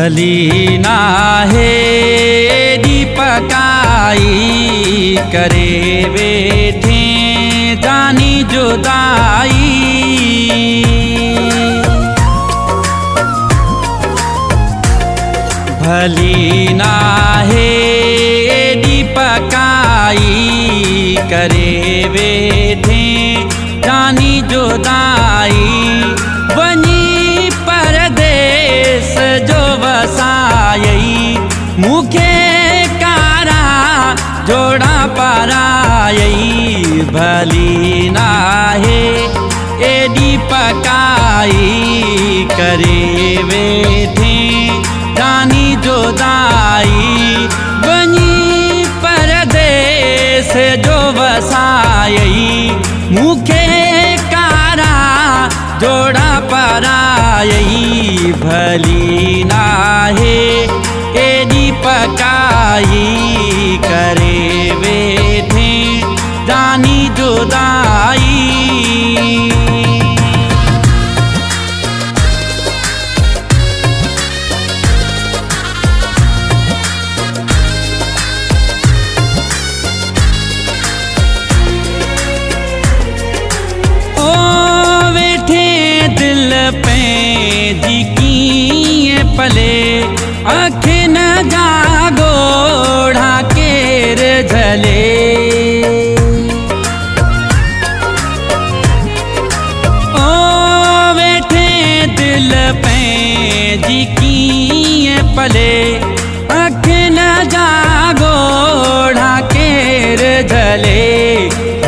भली नाहे दीपकाई करे बैठे जानी जुदाई। भली नाहे दीपकाई करे बैठे जानी जुदाई। बनी परदेस जो वसायई मुखे कारा जोड़ा परायई। भली नाहे ए दीपकाई करे बैठे जानी जुदाई। बनी परदेस जो वसायई मुखे कारा जोड़ा परायई। भली नाहे ए दीपकाई करे बैठे जानी जुदाई। जी की पले अख न जागोड़ा केर झले। ओ बैठे दिल पे जी की पले अख न जागोड़ा केर झले।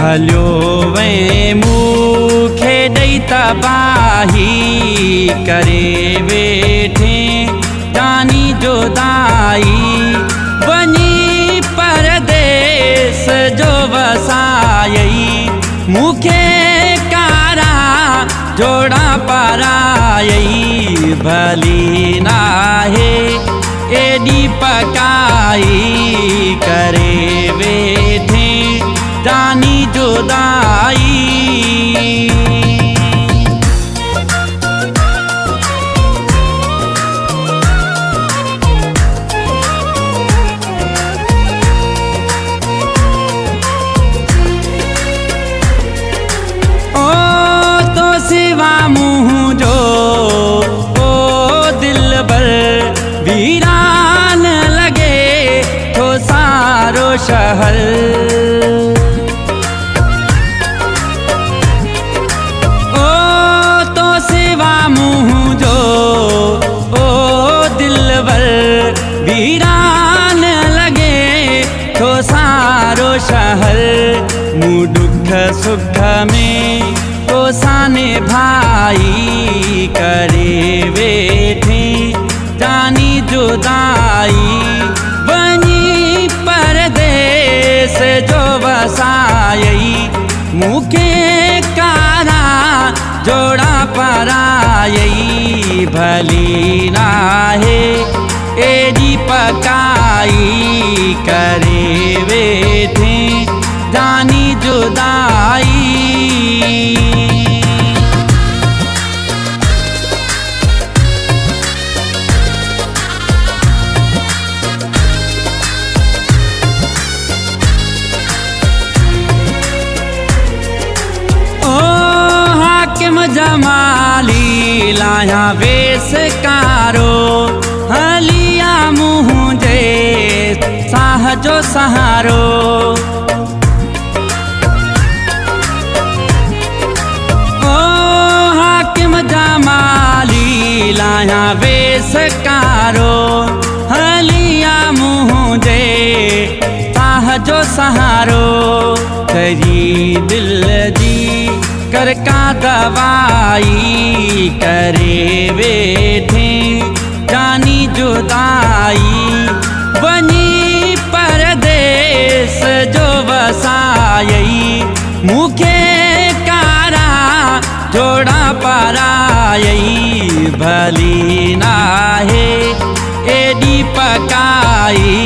हलो वे मुखे दई तबाही करे बैठे जानी जुदाई। बनी परदेस जो वसायई मुखे कारा जोड़ा परायई। भली नाहे ए दीपकाई करे बैठे जानी जुदाई। सिवा मुँह जो ओ दिल बर वीरान लगे तो सारो शहर। ओ तो सिवा मुँह जो ओ दिल बर वीरान लगे तो सारो शहर। मुँह दुख सुख में तो साने भाई करे बैठे जानी जुदाई। बनी परदेस जो वसायई मुखे कारा जोड़ा परायई। भली नाहे ए दीपकाई करे बैठे जानी जुदाई। जमाली लाया वेश कारो हलिया मुँह जे साहजो सहारो। ओ हाकिम जमाली लाया वेश कारो हलिया मुँह जे साहजो सहारो। करी दिल जी कर का दवाई करे बैठे जानी जुदाई। बनी परदेस जो वसायई मुखे कारा जोड़ा परायई। भली नाहे ए दीपकाई